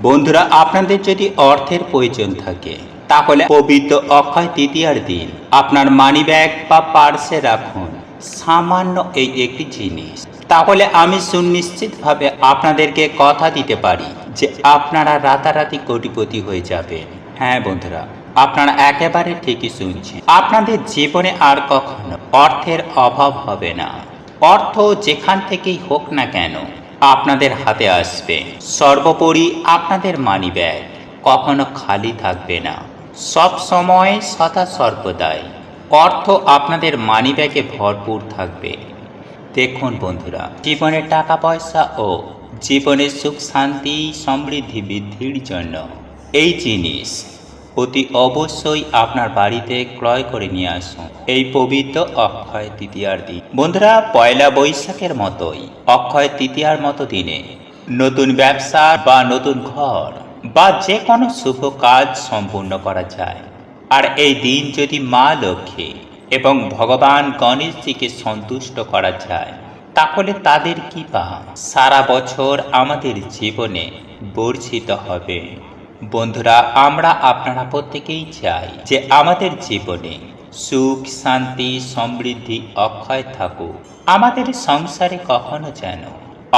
বন্ধুরা, আপনাদের যদি অর্থের প্রয়োজন থাকে তাহলে পবিত্র অক্ষয় তৃতীয়ার দিন আপনার মানিব্যাগ বা পার্সে রাখুন সামান্য এই একটি জিনিস। তাহলে আমি সুনিশ্চিতভাবে আপনাদেরকে কথা দিতে পারি যে আপনারা রাতারাতি কোটিপতি হয়ে যাবেন। হ্যাঁ বন্ধুরা, আপনারা একেবারে ঠিকই শুনছেন। আপনাদের জীবনে আর কখনো অর্থের অভাব হবে না। অর্থ যেখান থেকেই হোক না কেন আপনাদের হাতে আসবে। সর্বোপরি আপনাদের মানিব্যাগ কখনো খালি থাকবে না, সব সময় সদা সর্বদাই অর্থ আপনাদের মানিব্যাগে ভরপুর থাকবে। দেখুন বন্ধুরা, জীবনে টাকা পয়সা ও জীবনের সুখ শান্তি সমৃদ্ধি বৃদ্ধির জন্য এই জিনিস অতি অবশ্যই আপনার বাড়িতে ক্রয় করে নিয়ে আসুন এই পবিত্র অক্ষয় তৃতীয়ার দিন। বন্ধুরা, পয়লা বৈশাখের মতোই অক্ষয় তৃতীয়ার মতো দিনে নতুন ব্যবসা বা নতুন ঘর বা যে কোনো শুভ কাজ সম্পূর্ণ করা যায়। আর এই দিন যদি মা লক্ষ্মী এবং ভগবান গণেশজিকে সন্তুষ্ট করা যায় তাহলে তাদের কৃপা সারা বছর আমাদের জীবনে বর্ষিত হবে। বন্ধুরা, আমরা আপনারা প্রত্যেকেই চাই যে আমাদের জীবনে সুখ শান্তি সমৃদ্ধি অক্ষয় থাকুক। আমাদের সংসারে কখনো যেন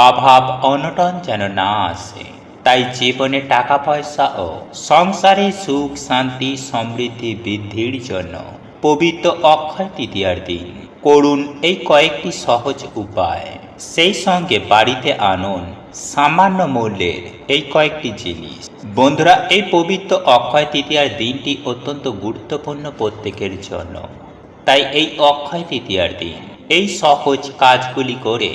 অভাব অনটন যেন না আসে। তাই জীবনে টাকা পয়সা ও সংসারে সুখ শান্তি সমৃদ্ধি বৃদ্ধির জন্য পবিত্র অক্ষয় তৃতীয়ার দিন করুন এই কয়েকটি সহজ উপায়। সেই সঙ্গে বাড়িতে আনুন সামান্য মূল্যের এই কয়েকটি জিনিস। বন্ধুরা, এই পবিত্র অক্ষয় তৃতীয়ার দিনটি অত্যন্ত গুরুত্বপূর্ণ প্রত্যেকের জন্য। তাই এই অক্ষয় তৃতীয়ার দিন এই সহজ কাজগুলি করে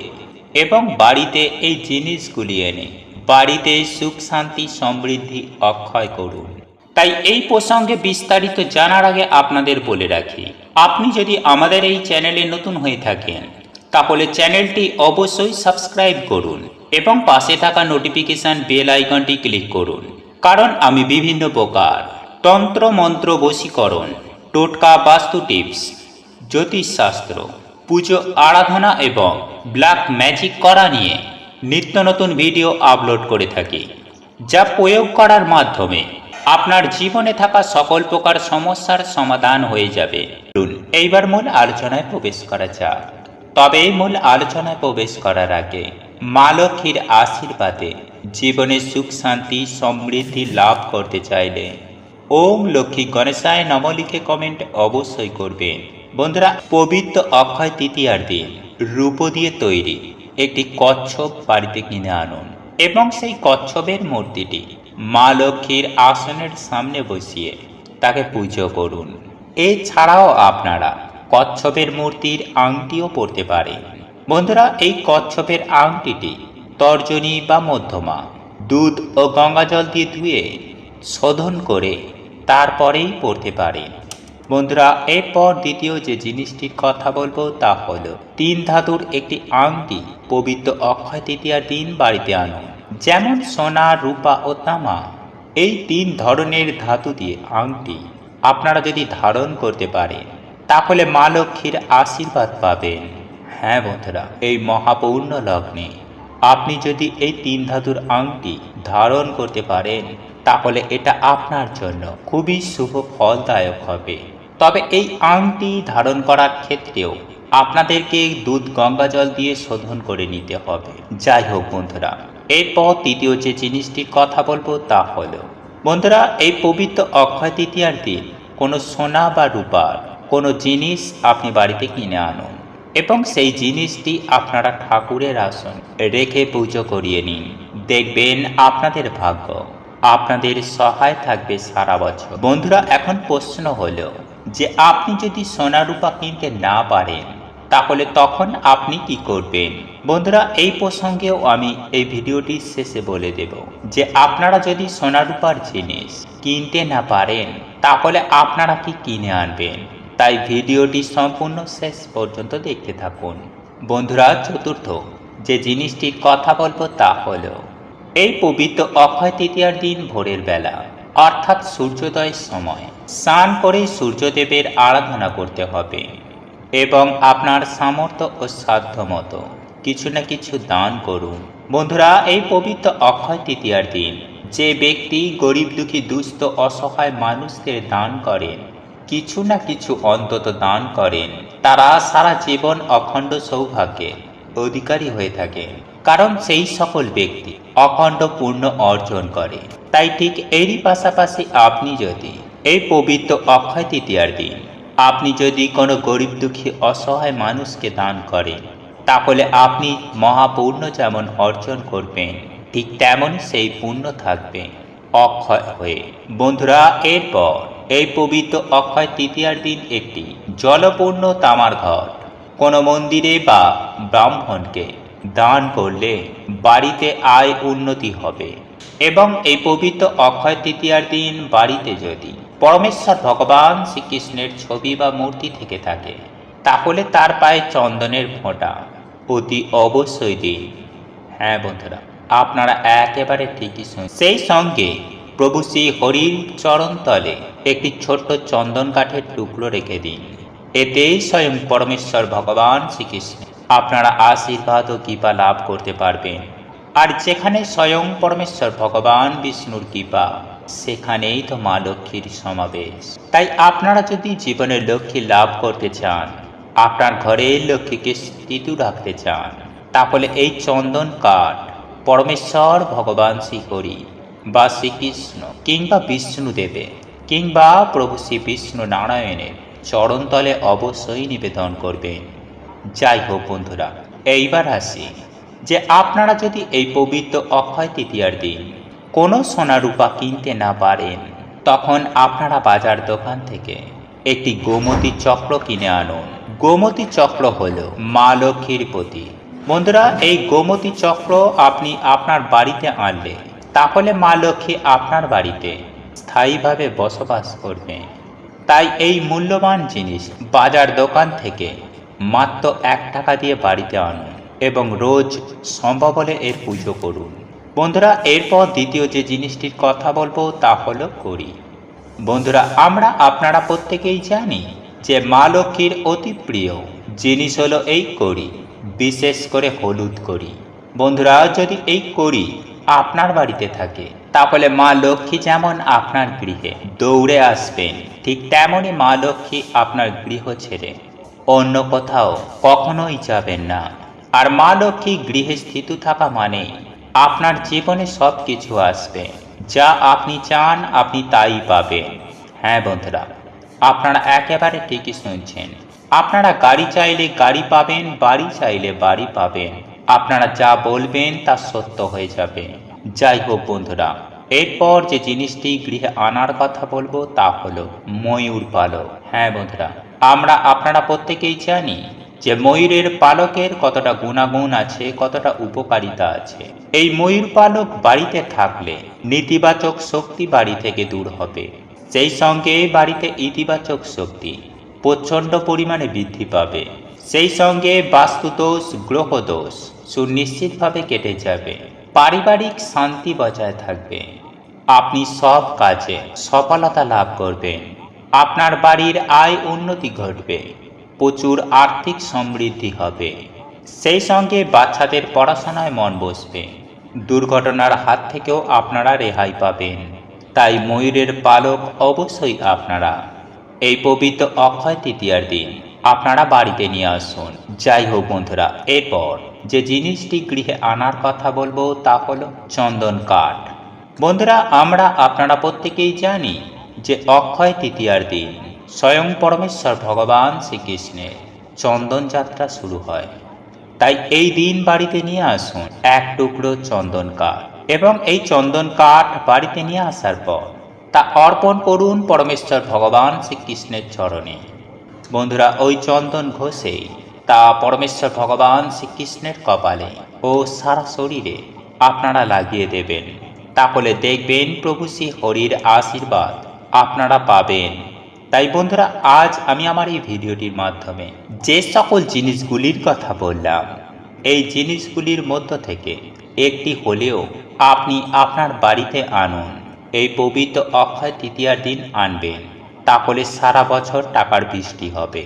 এবং বাড়িতে এই জিনিসগুলি এনে বাড়িতে সুখ শান্তি সমৃদ্ধি অক্ষয় করুন। তাই এই প্রসঙ্গে বিস্তারিত জানার আগে আপনাদের বলে রাখি, আপনি যদি আমাদের এই চ্যানেলে নতুন হয়ে থাকেন তাহলে চ্যানেলটি অবশ্যই সাবস্ক্রাইব করুন এবং পাশে থাকা নোটিফিকেশন বেল আইকনটি ক্লিক করুন। কারণ আমি বিভিন্ন প্রকার তন্ত্র মন্ত্র বশীকরণ, টোটকা বাস্তু টিপস, জ্যোতিষশাস্ত্র, পুজো আরাধনা এবং ব্ল্যাক ম্যাজিক করা নিয়ে নিত্য নতুন ভিডিও আপলোড করে থাকি, যা প্রয়োগ করার মাধ্যমে আপনার জীবনে থাকা সকল প্রকার সমস্যার সমাধান হয়ে যাবে। এইবার মূল আলোচনায় প্রবেশ করা যাক। তবে এই মূল আলোচনায় প্রবেশ করার আগে মা লক্ষ্মীর আশীর্বাদে জীবনে সুখ শান্তি সমৃদ্ধি লাভ করতে চাইলে ওম লক্ষ্মী গণেশায় নম লিখে কমেন্ট অবশ্যই করবেন। বন্ধুরা, পবিত্র অক্ষয় তৃতীয়ার দিন রূপো দিয়ে তৈরি একটি কচ্ছপ বাড়িতে কিনে আনুন এবং সেই কচ্ছপের মূর্তিটি মা লক্ষ্মীর আসনের সামনে বসিয়ে তাকে পুজো করুন। এছাড়াও আপনারা কচ্ছপের মূর্তির আংটিও পরতে পারেন। বন্ধুরা, এই কচ্ছপের আংটিটি তর্জনী বা মধ্যমা দুধ ও গঙ্গাজল দিয়ে ধুয়ে শোধন করে তারপরেই পরতে পারেন। বন্ধুরা, এরপর দ্বিতীয় যে জিনিসটির কথা বলবো তা হলো 3 ধাতুর একটি আংটি পবিত্র অক্ষয় তৃতীয়ার দিন বাড়িতে আনুন। যেমন সোনা, রূপা ও তামা, এই 3 ধরনের ধাতু দিয়ে আংটি আপনারা যদি ধারণ করতে পারেন তাহলে মা লক্ষ্মীর আশীর্বাদ পাবেন। হ্যাঁ বন্ধুরা, এই মহাপূর্ণ লগ্নে আপনি যদি এই 3 ধাতুর আংটি ধারণ করতে পারেন তাহলে এটা আপনার জন্য খুবই শুভ ফলদায়ক হবে। তবে এই আংটি ধারণ করার ক্ষেত্রেও আপনাদেরকে দুধ গঙ্গাজল দিয়ে শোধন করে নিতে হবে। যাই হোক বন্ধুরা, এরপর তৃতীয় যে জিনিসটির কথা বলবো তা হলো, বন্ধুরা, এই পবিত্র অক্ষয় তৃতীয়ার দিন কোনো সোনা বা রূপার কোনো জিনিস আপনি বাড়িতে কিনে আনুন এবং সেই জিনিসটি আপনারা ঠাকুরের আসন রেখে পুজো করিয়ে নিন। দেখবেন আপনাদের ভাগ্য আপনাদের সহায় থাকবে সারা বছর। বন্ধুরা, এখন প্রশ্ন হলো যে আপনি যদি সোনা রূপা কিনতে না পারেন তাহলে তখন আপনি কি করবেন? বন্ধুরা, এই প্রসঙ্গেও আমি এই ভিডিওটির শেষে বলে দেব যে আপনারা যদি সোনা রূপার জিনিস কিনতে না পারেন তাহলে আপনারা কি কিনে আনবেন। তাই ভিডিওটি সম্পূর্ণ শেষ পর্যন্ত দেখতে থাকুন। বন্ধুরা, চতুর্থ যে জিনিসটির কথা বলবো তা হলো, এই পবিত্র অক্ষয় তৃতীয়ার দিন ভোরের বেলা অর্থাৎ সূর্যোদয়ের সময় স্নান করে সূর্যদেবের আরাধনা করতে হবে এবং আপনার সামর্থ্য ও সাধ্য মতো কিছু না কিছু দান করুন। বন্ধুরা, এই পবিত্র অক্ষয় তৃতীয়ার দিন যে ব্যক্তি গরিব দুঃখী দুস্থ অসহায় মানুষদের দান করেন, কিছু না কিছু অন্তত দান করেন, তারা সারা জীবন অখণ্ড সৌভাগ্যের অধিকারী হয়ে থাকে, কারণ সেই সকল ব্যক্তি অখণ্ড পূর্ণ অর্জন করে। তাই ঠিক এরই পাশাপাশি আপনি যদি এই পবিত্র অক্ষয় তৃতীয়ার দিন আপনি যদি কোনো গরিব দুঃখী অসহায় মানুষকে দান করেন, তাহলে আপনি মহাপুণ্য যেমন অর্জন করবেন, ঠিক তেমনই সেই পুণ্য থাকবে অক্ষয় হয়ে। বন্ধুরা, এরপর এই পবিত্র অক্ষয় তৃতীয়ার দিন একটি জলপূর্ণ তামার ঘট কোনো মন্দিরে বা ব্রাহ্মণকে দান করলে বাড়িতে আয় উন্নতি হবে। এবং এই পবিত্র অক্ষয় তৃতীয়ার দিন বাড়িতে যদি পরমেশ্বর ভগবান শ্রীকৃষ্ণের ছবি বা মূর্তি থেকে থাকে, তাহলে তার পায়ে চন্দনের ফোঁটা অতি অবশ্যই দিন। হ্যাঁ বন্ধুরা, আপনারা একেবারে ঠিকই শুনুন। সেই সঙ্গে প্রভু শ্রী হরির চরণতলে একটি ছোট্ট চন্দন কাঠের টুকরো রেখে দিন। এতেই স্বয়ং পরমেশ্বর ভগবান শ্রীকৃষ্ণ আপনারা আশীর্বাদ ও কৃপা লাভ করতে পারবেন। আর যেখানে স্বয়ং পরমেশ্বর ভগবান বিষ্ণুর কৃপা, সেখানেই তো মা লক্ষ্মীর সমাবেশ। তাই আপনারা যদি জীবনের লক্ষ্মী লাভ করতে চান, আপনার ঘরে লক্ষ্মীকে স্থিত রাখতে চান, তাহলে এই চন্দন কাঠ পরমেশ্বর ভগবান শ্রীহরি বা শ্রীকৃষ্ণ কিংবা বিষ্ণুদেবে কিংবা প্রভু শ্রী বিষ্ণু নারায়ণের চরণতলে অবশ্যই নিবেদন করবেন। যাই হোক বন্ধুরা, এইবার আসি যে আপনারা যদি এই পবিত্র অক্ষয় তৃতীয়ার দিন কোনো সোনা রূপা কিনতে না পারেন, তখন আপনারা বাজার দোকান থেকে একটি গোমতী চক্র কিনে আনুন। গোমতী চক্র হল মা লক্ষ্মীর প্রতীক। বন্ধুরা, এই গোমতী চক্র আপনি আপনার বাড়িতে আনলে, তাহলে মা লক্ষ্মী আপনার বাড়িতে স্থায়ীভাবে বসবাস করবে। তাই এই মূল্যবান জিনিস বাজার দোকান থেকে মাত্র 1 টাকা দিয়ে বাড়িতে আনুন এবং রোজ সম্ভব হলে এর পুজো করুন। বন্ধুরা, এরপর দ্বিতীয় যে জিনিসটির কথা বলবো তা হলো কড়ি। বন্ধুরা, আমরা আপনারা প্রত্যেকেই জানি যে মা লক্ষ্মীর অতি প্রিয় জিনিস হলো এই কড়ি, বিশেষ করে হলুদ কড়ি। বন্ধুরা, যদি এই কড়ি আপনার বাড়িতে থাকে, তাহলে মা লক্ষ্মী যেমন আপনার গৃহে দৌড়ে আসবেন, ঠিক তেমনই মা লক্ষ্মী আপনার গৃহ ছেড়ে অন্য কোথাও কখনোই যাবেন না। আর মা লক্ষ্মী গৃহে স্থিত থাকা মানে আপনার জীবনে সব কিছু আসবে, যা আপনি চান আপনি তাই পাবেন। হ্যাঁ বন্ধুরা, আপনারা একেবারে ঠিকই শুনছেন। আপনারা গাড়ি চাইলে গাড়ি পাবেন, বাড়ি চাইলে বাড়ি পাবেন। আপনারা যা বলবেন তা সত্য হয়ে যাবে। যাই হোক বন্ধুরা, এরপর যে জিনিসটি গৃহে আনার কথা বলবো তা হলো ময়ূর পালক। হ্যাঁ বন্ধুরা, আমরা আপনারা প্রত্যেকেই জানি যে ময়ূরের পালকের কতটা গুণাগুণ আছে, কতটা উপকারিতা আছে। এই ময়ূর পালক বাড়িতে থাকলে নেতিবাচক শক্তি বাড়ি থেকে দূর হবে, সেই সঙ্গে বাড়িতে ইতিবাচক শক্তি প্রচণ্ড পরিমাণে বৃদ্ধি পাবে। সেই সঙ্গে বাস্তুদোষ, গ্রহদোষ সুনিশ্চিতভাবে কেটে যাবে, পারিবারিক শান্তি বজায় থাকবে, আপনি সব কাজে সফলতা লাভ করবেন, আপনার বাড়ির আয় উন্নতি ঘটবে, প্রচুর আর্থিক সমৃদ্ধি হবে, সেই সঙ্গে বাচ্চাদের পড়াশোনায় মন বসবে, দুর্ঘটনার হাত থেকেও আপনারা রেহাই পাবেন। তাই ময়ূরের পালক অবশ্যই আপনারা এই পবিত্র অক্ষয় তৃতীয়ার দিন আপনারা বাড়িতে নিয়ে আসুন। যাই হোক বন্ধুরা, এরপর যে জিনিসটি গৃহে আনার কথা বলবো তা হলো চন্দন কাঠ। বন্ধুরা, আমরা আপনারা প্রত্যেকেই জানি যে অক্ষয় তৃতীয়ার দিন স্বয়ং পরমেশ্বর ভগবান শ্রীকৃষ্ণের চন্দন যাত্রা শুরু হয়। তাই এই দিন বাড়িতে নিয়ে আসুন 1 টুকরো চন্দন কাঠ, এবং এই চন্দন কাঠ বাড়িতে নিয়ে আসার পর তা অর্পণ করুন পরমেশ্বর ভগবান শ্রীকৃষ্ণের চরণে। বন্ধুরা, ওই চন্দন ঘষেই তা পরমেশ্বর ভগবান শ্রীকৃষ্ণের কপালে ও সারা শরীরে আপনারা লাগিয়ে দেবেন। তাহলে দেখবেন প্রভু শ্রী হরির আশীর্বাদ আপনারা পাবেন। তাই বন্ধুরা, আজ আমি আমার এই ভিডিওটির মাধ্যমে যে সকল জিনিসগুলির কথা বললাম, এই জিনিসগুলির মধ্য থেকে একটি হলেও আপনি আপনার বাড়িতে আনুন। এই পবিত্র অক্ষয় তৃতীয়ার দিন আনবেন, তাহলে সারা বছর টাকার বৃষ্টি হবে।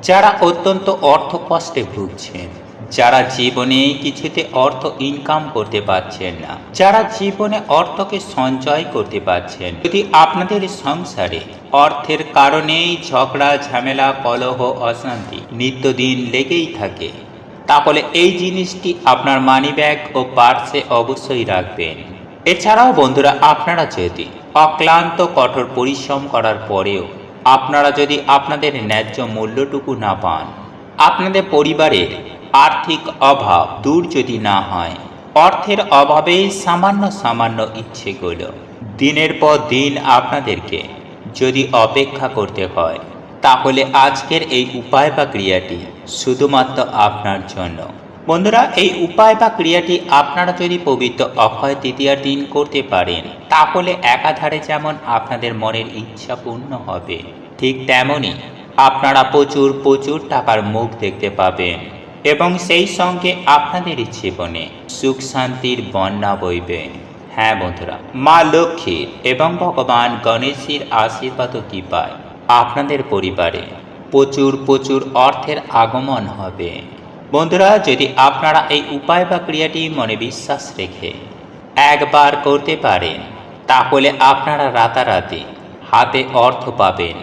যারা অত্যন্ত অর্থ কষ্টে ভুগছেন, যারা জীবনে কিছুতে অর্থ ইনকাম করতে পারছেন না, যারা জীবনে অর্থকে সঞ্চয় করতে পারছেন, যদি আপনাদের সংসারে অর্থের কারণেই ঝগড়া ঝামেলা কলহ অশান্তি নিত্যদিন লেগেই থাকে, তাহলে এই জিনিসটি আপনার মানিব্যাগ ও পার্সে অবশ্যই রাখবেন। এছাড়াও বন্ধুরা, আপনারা যদি অক্লান্ত কঠোর পরিশ্রম করার পরেও আপনারা যদি আপনাদের ন্যায্য মূল্যটুকু না পান, আপনাদের পরিবারের আর্থিক অভাব দূর যদি না হয়, অর্থের অভাবে সামান্য সামান্য ইচ্ছেগুলো দিনের পর দিন আপনাদেরকে যদি অপেক্ষা করতে হয়, তাহলে আজকের এই উপায় বা ক্রিয়াটি শুধুমাত্র আপনার জন্য। বন্ধুরা, এই উপায় বা ক্রিয়াটি আপনারা যদি পবিত্র অক্ষয় তৃতীয়ার দিন করতে পারেন, তাহলে একাধারে যেমন আপনাদের মনের ইচ্ছা পূর্ণ হবে, ঠিক তেমনই আপনারা প্রচুর প্রচুর টাকার মুখ দেখতে পাবেন এবং সেই সঙ্গে আপনাদের জীবনে সুখ শান্তির বন্যা বইবে। হ্যাঁ বন্ধুরা, মা লক্ষ্মীর এবং ভগবান গণেশের আশীর্বাদ ও কৃপায় আপনাদের পরিবারে প্রচুর প্রচুর অর্থের আগমন হবে। বন্ধুরা, যদি আপনারা এই উপায় বা ক্রিয়াটি মনে বিশ্বাস রেখে একবার করতে পারেন, তাহলে আপনারা রাতারাতি হাতে অর্থ পাবেন।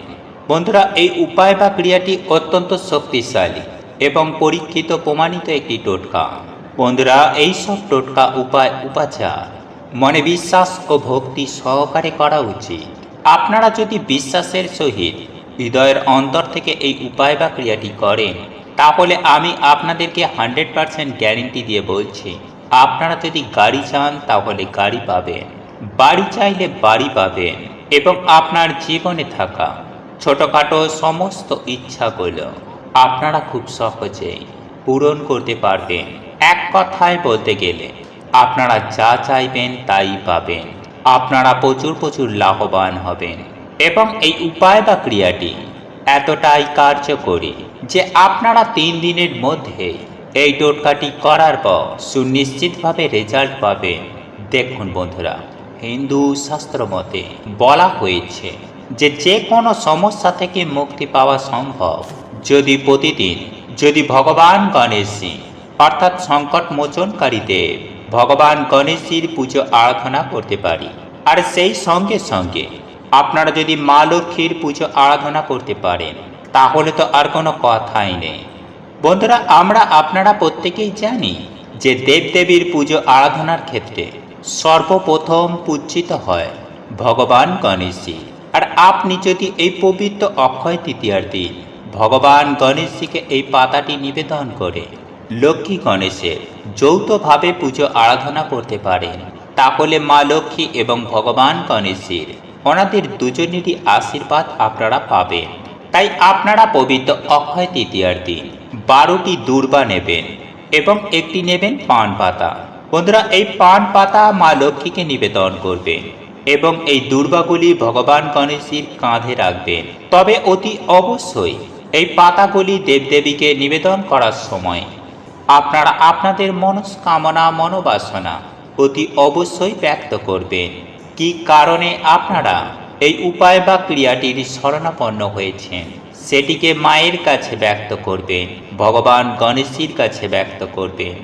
বন্ধুরা, এই উপায় বা ক্রিয়াটি অত্যন্ত শক্তিশালী এবং পরীক্ষিত প্রমাণিত একটি টোটকা। বন্ধুরা, এই সব টোটকা উপায় উপাচার মনে বিশ্বাস ও ভক্তি সহকারে করা উচিত। আপনারা যদি বিশ্বাসের সহিত হৃদয়ের অন্তর থেকে এই উপায় বা ক্রিয়াটি করেন, তাহলে আমি আপনাদেরকে 100% গ্যারেন্টি দিয়ে বলছি, আপনারা যদি গাড়ি চান তাহলে গাড়ি পাবেন, বাড়ি চাইলে বাড়ি পাবেন এবং আপনার জীবনে থাকা ছোটোখাটো সমস্ত ইচ্ছাগুলো আপনারা খুব সহজেই পূরণ করতে পারবেন। এক কথায় বলতে গেলে আপনারা যা চাইবেন তাই পাবেন, আপনারা প্রচুর প্রচুর লাভবান হবেন। এবং এই উপায় বা ক্রিয়াটি এতটাই কার্যকরী যে আপনারা 3 দিনের মধ্যে এই টোটকাটি করার পর সুনিশ্চিতভাবে রেজাল্ট পাবেন। দেখুন বন্ধুরা, হিন্দু শাস্ত্র মতে বলা হয়েছে যে যে কোনো সমস্যা থেকে মুক্তি পাওয়া সম্ভব যদি ভগবান গণেশজি অর্থাৎ সংকট মোচনকারী দেব ভগবান গণেশজির পুজো আরাধনা করতে পারি। আর সেই সঙ্গে সঙ্গে আপনারা যদি মা লক্ষ্মীর পুজো আরাধনা করতে পারেন, তাহলে তো আর কোনো কথাই নেই। বন্ধুরা, আপনারা প্রত্যেকেই জানি যে দেবদেবীর পুজো আরাধনার ক্ষেত্রে সর্বপ্রথম পূজিত হয় ভগবান গণেশজি। আর আপনি যদি এই পবিত্র অক্ষয় তৃতীয়ার দিন ভগবান গণেশজিকে এই পাতাটি নিবেদন করে লক্ষ্মী গণেশের যৌথভাবে পুজো আরাধনা করতে পারেন, তাহলে মা লক্ষ্মী এবং ভগবান গণেশের ওনাদের দুজনেরই আশীর্বাদ আপনারা পাবেন। তাই আপনারা পবিত্র অক্ষয় তৃতীয়ার দিন 12টি দূর্বা নেবেন এবং একটি নেবেন পান পাতা। বন্ধুরা, এই পান পাতা মা লক্ষ্মীকে নিবেদন করবেন এবং এই দূর্বাগুলি ভগবান গণেশের কাঁধে রাখবেন। তবে অতি অবশ্যই এই পাতাগুলি দেবদেবীকে নিবেদন করার সময় আপনারা আপনাদের মনস্কামনা মনোবাসনা অতি অবশ্যই ব্যক্ত করবেন। কি কারণে আপনারা এই উপায় বা ক্রিয়াটির শরণাপন্ন হয়েছেন সেটিকে মায়ের কাছে ব্যক্ত করবেন, ভগবান গণেশের কাছে ব্যক্ত করবেন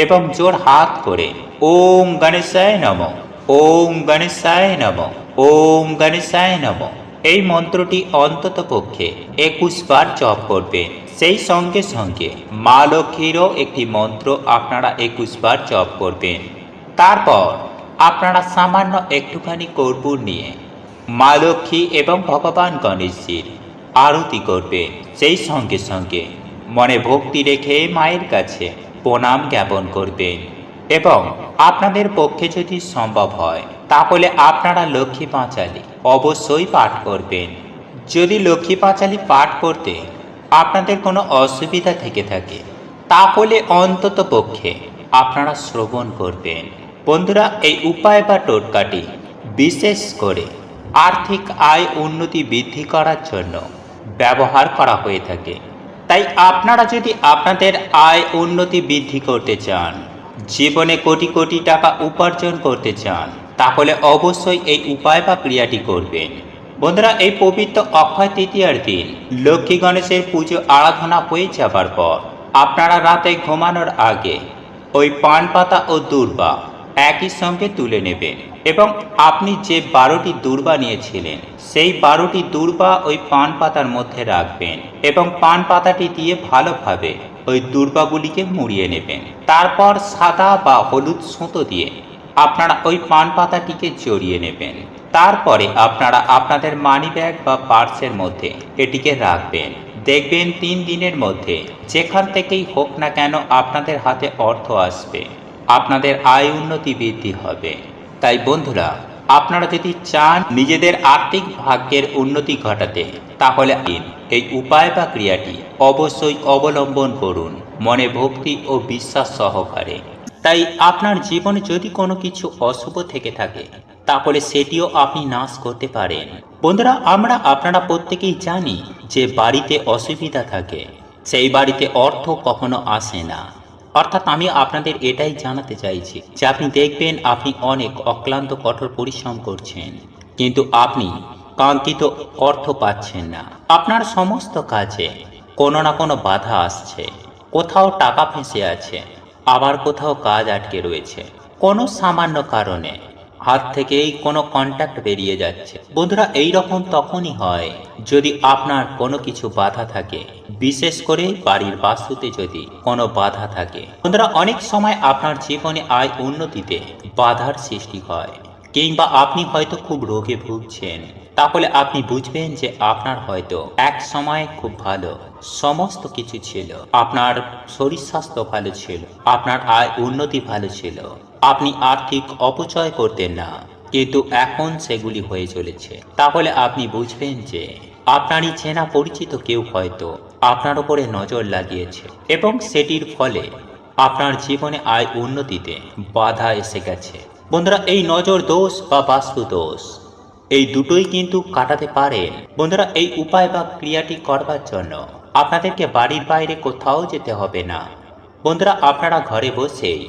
এবং জোর হাত করে ওম গণেশায় নমঃ, ওম গণেশায় নমঃ, ওম গণেশায় নমঃ এই মন্ত্রটি অন্তত পক্ষে 21 বার জপ করবেন। সেই সঙ্গে সঙ্গে মা লক্ষ্মীরও একটি মন্ত্র আপনারা 21 বার জপ করবেন। তারপর আপনারা সামান্য একটুখানি কর্পূর নিয়ে মা লক্ষ্মী এবং ভগবান গণেশজির আরতি করবেন। সেই সঙ্গে সঙ্গে মনে ভক্তি রেখে মায়ের কাছে প্রণাম জ্ঞাপন করবেন এবং আপনাদের পক্ষে যদি সম্ভব হয় তাহলে আপনারা লক্ষ্মী পাঁচালী অবশ্যই পাঠ করবেন। যদি লক্ষ্মী পাঁচালী পাঠ করতে আপনাদের কোনো অসুবিধা থেকে থাকে, তাহলে অন্তত পক্ষে আপনারা শ্রবণ করবেন। বন্ধুরা, এই উপায় বা টোটকাটি বিশেষ করে আর্থিক আয় উন্নতি বৃদ্ধি করার জন্য ব্যবহার করা হয়ে থাকে। তাই আপনারা যদি আপনাদের আয় উন্নতি বৃদ্ধি করতে চান, জীবনে কোটি কোটি টাকা উপার্জন করতে চান, তাহলে অবশ্যই এই উপায় বা ক্রিয়াটি করবেন। বন্ধুরা, এই পবিত্র অক্ষয় তৃতীয়ার দিন লক্ষ্মী গণেশের পুজো আরাধনা হয়ে যাবার পর আপনারা রাতে ঘুমানোর আগে ওই পান পাতা ও দূর্বা একই সঙ্গে তুলে নেবেন এবং আপনি যে 12টি দূর্বা নিয়েছিলেন সেই 12টি দূর্বা ওই পান পাতার মধ্যে রাখবেন এবং পান পাতাটি দিয়ে ভালোভাবে ওই দূর্বাগুলিকে মুড়িয়ে নেবেন। তারপর সাদা বা হলুদ সুতো দিয়ে আপনারা ওই পান পাতাটিকে জড়িয়ে নেবেন। তারপরে আপনারা আপনাদের মানিব্যাগ বা পার্সের মধ্যে এটিকে রাখবেন। দেখবেন 3 দিনের মধ্যে যেখান থেকেই হোক না কেন আপনাদের হাতে অর্থ আসবে, আপনাদের আয় উন্নতি বৃদ্ধি হবে। তাই বন্ধুরা, আপনারা যদি চান নিজেদের আর্থিক ভাগ্যের উন্নতি ঘটাতে, তাহলে এই উপায় বা ক্রিয়াটি অবশ্যই অবলম্বন করুন মনে ভক্তি ও বিশ্বাস সহকারে। তাই আপনার জীবনে যদি কোনো কিছু অশুভ থেকে থাকে, তাহলে সেটিও আপনি নাশ করতে পারেন। বন্ধুরা, আপনারা প্রত্যেকেই জানি যে বাড়িতে অসুবিধা থাকে সেই বাড়িতে অর্থ কখনো আসে না। অর্থাৎ আমি আপনাদের এটাই জানাতে চাইছি যে আপনি দেখবেন আপনি অনেক অক্লান্ত কঠোর পরিশ্রম করছেন, কিন্তু আপনি কাঙ্ক্ষিত অর্থ পাচ্ছেন না। আপনার সমস্ত কাজে কোনো না কোনো বাধা আসছে, কোথাও টাকা ফেঁসে আছে, আবার কোথাও কাজ আটকে রয়েছে। কোনো সামান্য কারণে হাত থেকেই কোনো কন্ট্যাক্ট বেরিয়ে যাচ্ছে। বন্ধুরা, এই রকম তখনই হয় যদি আপনার কোনো কিছু বাধা থাকে, বিশেষ করে বাড়ির বাস্তুতে যদি কোনো বাধা থাকে। বন্ধুরা, অনেক সময় আপনার জীবনে আয় উন্নতিতে বাধার সৃষ্টি হয়, কিংবা আপনি হয়তো খুব রোগে ভুগছেন। তাহলে আপনি বুঝবেন যে আপনার হয়তো এক সময় খুব ভালো সমস্ত কিছু ছিল, আপনার শরীর স্বাস্থ্য ভালো ছিল, আপনার আয় উন্নতি ভালো ছিল, আপনি আর্থিক অপচয় করতেন না, কিন্তু এখন সেগুলি হয়ে চলেছে। তাহলে আপনি বুঝবেন যে আপনারই চেনা পরিচিত কেউ হয়তো আপনার উপরে নজর লাগিয়েছে এবং সেটির ফলে আপনার জীবনে আয় উন্নতিতে বাধা এসে গেছে। বন্ধুরা, এই নজর দোষ বা বাস্তু দোষ এই দুটোই কিন্তু কাটাতে পারেন। বন্ধুরা, এই উপায় বা ক্রিয়াটি করবার জন্য আপনাদেরকে বাড়ির বাইরে কোথাও যেতে হবে না। বন্ধুরা, আপনারা ঘরে বসেই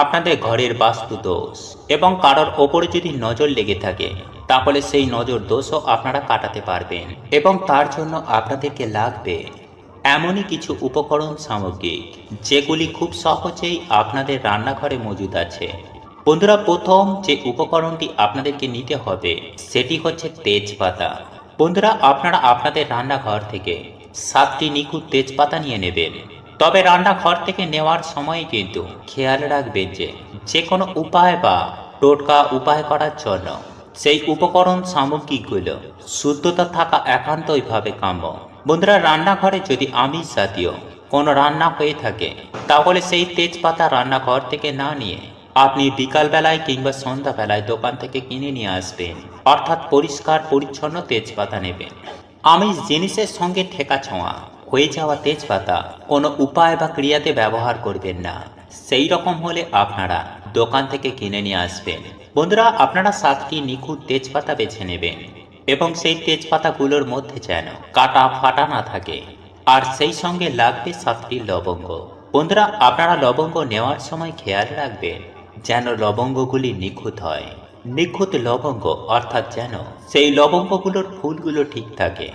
আপনাদের ঘরের বাস্তু দোষ এবং কারোর ওপরে যদি নজর লেগে থাকে, তাহলে সেই নজর দোষও আপনারা কাটাতে পারবেন। এবং তার জন্য আপনাদেরকে লাগবে এমনই কিছু উপকরণ সামগ্রী যেগুলি খুব সহজেই আপনাদের রান্নাঘরে মজুদ আছে। বন্ধুরা, প্রথম যে উপকরণটি আপনাদেরকে নিতে হবে সেটি হচ্ছে তেজপাতা। বন্ধুরা, আপনারা আপনাদের রান্নাঘর থেকে 7টি নিখুঁত তেজপাতা নিয়ে নেবেন। তবে রান্নাঘর থেকে নেওয়ার সময় কিন্তু খেয়াল রাখবেন যে যে কোনো উপায় বা টোটকা উপায় করার জন্য সেই উপকরণ সামগ্রীগুলো শুদ্ধতা থাকা একান্তইভাবে কাম্য। বন্ধুরা, রান্নাঘরে যদি আমিষ জাতীয় কোনো রান্না হয়ে থাকে, তাহলে সেই তেজপাতা রান্নাঘর থেকে না নিয়ে আপনি বিকালবেলায় কিংবা সন্ধ্যাবেলায় দোকান থেকে কিনে নিয়ে আসবেন। অর্থাৎ পরিষ্কার পরিচ্ছন্ন তেজপাতা নেবেন। আমিষ জিনিসের সঙ্গে ঠেকা ছোঁয়া হয়ে যাওয়া তেজপাতা কোনো উপায় বা ক্রিয়াতে ব্যবহার করবেন না। সেই রকম হলে আপনারা দোকান থেকে কিনে নিয়ে আসবেন। বন্ধুরা, আপনারা 7টি নিখুঁত তেজপাতা বেছে নেবেন এবং সেই তেজপাতাগুলোর মধ্যে যেন কাটা ফাটা না থাকে। আর সেই সঙ্গে লাগবে 7টি লবঙ্গ। বন্ধুরা, আপনারা লবঙ্গ নেওয়ার সময় খেয়াল রাখবেন যেন লবঙ্গগুলি নিখুঁত হয়। নিখুঁত লবঙ্গ অর্থাৎ যেন সেই লবঙ্গগুলোর ফুলগুলো ঠিক থাকে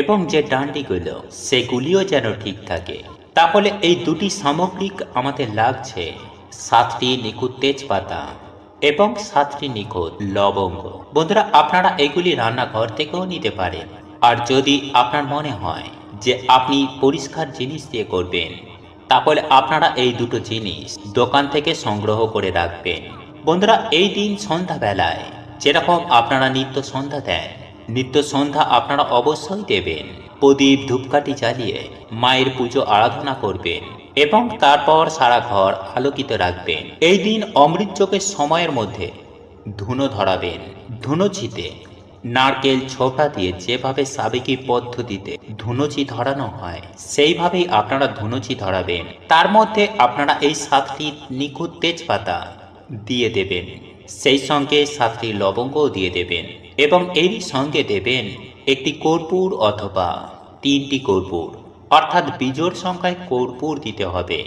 এবং যে ডান্ডিগুলো সেগুলিও যেন ঠিক থাকে। তাহলে এই দুটি সামগ্রিক আমাদের লাগছে 7টি নিখুঁত তেজপাতা এবং 7টি নিখুঁত লবঙ্গ। বন্ধুরা, আপনারা এগুলি রান্নাঘর থেকেও নিতে পারেন। আর যদি আপনার মনে হয় যে আপনি পরিষ্কার জিনিস দিয়ে করবেন, তাহলে আপনারা এই দুটো জিনিস দোকান থেকে সংগ্রহ করে রাখবেন। বন্ধুরা, এই দিন সন্ধ্যাবেলায় যেরকম আপনারা নিত্য সন্ধ্যা দেন, নিত্য সন্ধ্যা আপনারা অবশ্যই দেবেন। প্রদীপ ধূপকাঠি জ্বালিয়ে মায়ের পুজো আরাধনা করবেন এবং তারপর সারা ঘর আলোকিত রাখবেন। এই দিন অমৃতযোগের সময়ের মধ্যে ধুনো ধরাবেন। ধুনোচিতে নারকেল ছোবড়া দিয়ে যেভাবে সাবেকি পদ্ধতিতে ধুনুচি ধরানো হয়, সেইভাবেই আপনারা ধুনুচি ধরাবেন। তার মধ্যে আপনারা এই 7টি নিখুঁত তেজপাতা দিয়ে দেবেন, সেই সঙ্গে 7টি লবঙ্গও দিয়ে দেবেন এবং এরই সঙ্গে দেবেন একটি কর্পূর অথবা 3টি কর্পূর, অর্থাৎ বিজোড় সংখ্যায় কর্পূর দিতে হবে।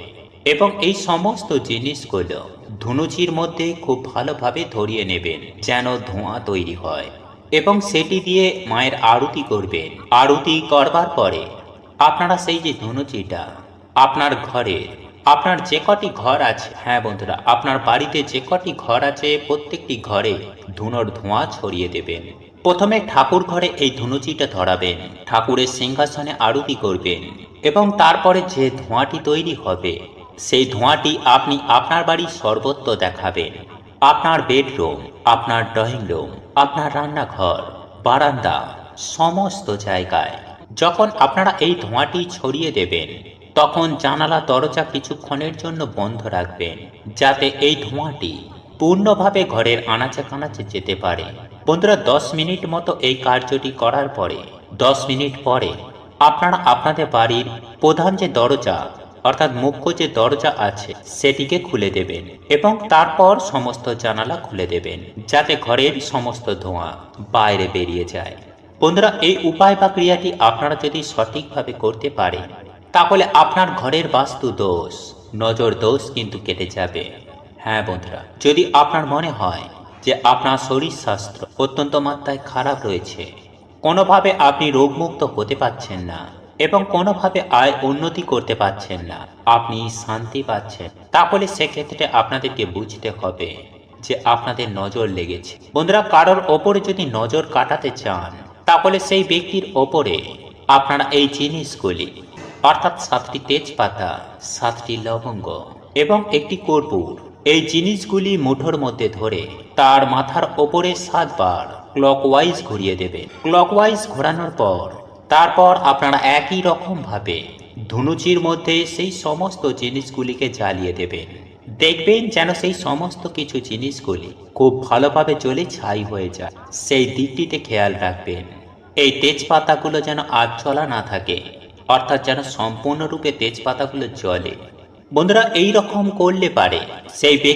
এবং এই সমস্ত জিনিসগুলো ধুনুচির মধ্যে খুব ভালোভাবে ধরিয়ে নেবেন যেন ধোঁয়া তৈরি হয় এবং সেটি দিয়ে মায়ের আরতি করবেন। আরতি করবার পরে আপনারা সেই যে ধুনুচিটা আপনার ঘরে আপনার যে কটি ঘর আছে, হ্যাঁ বন্ধুরা, আপনার বাড়িতে যে কটি ঘর আছে প্রত্যেকটি ঘরে ধুনোর ধোঁয়া ছড়িয়ে দেবেন। প্রথমে ঠাকুর ঘরে এই ধুনুচিটা ধরাবেন, ঠাকুরের সিংহাসনে আরতি করবেন এবং তারপরে যে ধোঁয়াটি তৈরি হবে সেই ধোঁয়াটি আপনি আপনার বাড়ির সর্বত্র দেখাবেন। আপনার বেডরুম, আপনার ড্রয়িং রুম, আপনার রান্নাঘর, বারান্দা, সমস্ত জায়গায় যখন আপনারা এই ধোঁয়াটি ছড়িয়ে দেবেন তখন জানালা দরজা কিছুক্ষণের জন্য বন্ধ রাখবেন, যাতে এই ধোঁয়াটি পূর্ণভাবে ঘরের আনাচে কানাচে যেতে পারে। বন্ধুরা, 10 মিনিট মতো এই কার্যটি করার পরে 10 মিনিট পরে আপনারা আপনাদের বাড়ির প্রধান যে দরজা অর্থাৎ মুখ্য যে দরজা আছে সেটিকে খুলে দেবেন এবং তারপর সমস্ত জানালা খুলে দেবেন, যাতে ঘরের সমস্ত ধোঁয়া বাইরে বেরিয়ে যায়। বন্ধুরা, এই উপায় বা ক্রিয়াটি আপনারা যদি সঠিকভাবে করতে পারেন তাহলে আপনার ঘরের বাস্তু দোষ, নজর দোষ কিন্তু কেটে যাবে। হ্যাঁ বন্ধুরা, যদি আপনার মনে হয় যে আপনার শরীর স্বাস্থ্য অত্যন্ত মাত্রায় খারাপ রয়েছে, কোনোভাবে আপনি রোগমুক্ত হতে পারছেন না এবং কোনোভাবে আয় উন্নতি করতে পারছেন না, আপনি শান্তি পাচ্ছেন, তাহলে সেক্ষেত্রে আপনাদেরকে বুঝতে হবে যে আপনাদের নজর লেগেছে। বন্ধুরা, কারোর ওপরে যদি নজর কাটাতে চান তাহলে সেই ব্যক্তির ওপরে আপনারা এই জিনিসগুলি অর্থাৎ 7টি তেজপাতা, 7টি লবঙ্গ এবং একটি কর্পূর, এই জিনিসগুলি মুঠোর মধ্যে ধরে তার মাথার ওপরে 7 বার ক্লকওয়াইজ ঘুরিয়ে দেবেন। ক্লকওয়াইজ ঘোরানোর পর তারপর আপনারা একই রকম ভাবে ধুনুচির মধ্যে সেই সমস্ত জিনিসগুলিকে জ্বালিয়ে দেবেন। দেখবেন যেন সেই সমস্ত কিছু জিনিসগুলি খুব ভালোভাবে জ্বলে ছাই হয়ে যায়, সেই দিকটিতে খেয়াল রাখবেন। এই তেজপাতাগুলো যেন আগ জ্বলা না থাকে, অর্থাৎ যেন সম্পূর্ণরূপে তেজপাতাগুলো জ্বলে। বন্ধুরা, এই রকম করলে পারে সেই ব্যক্তি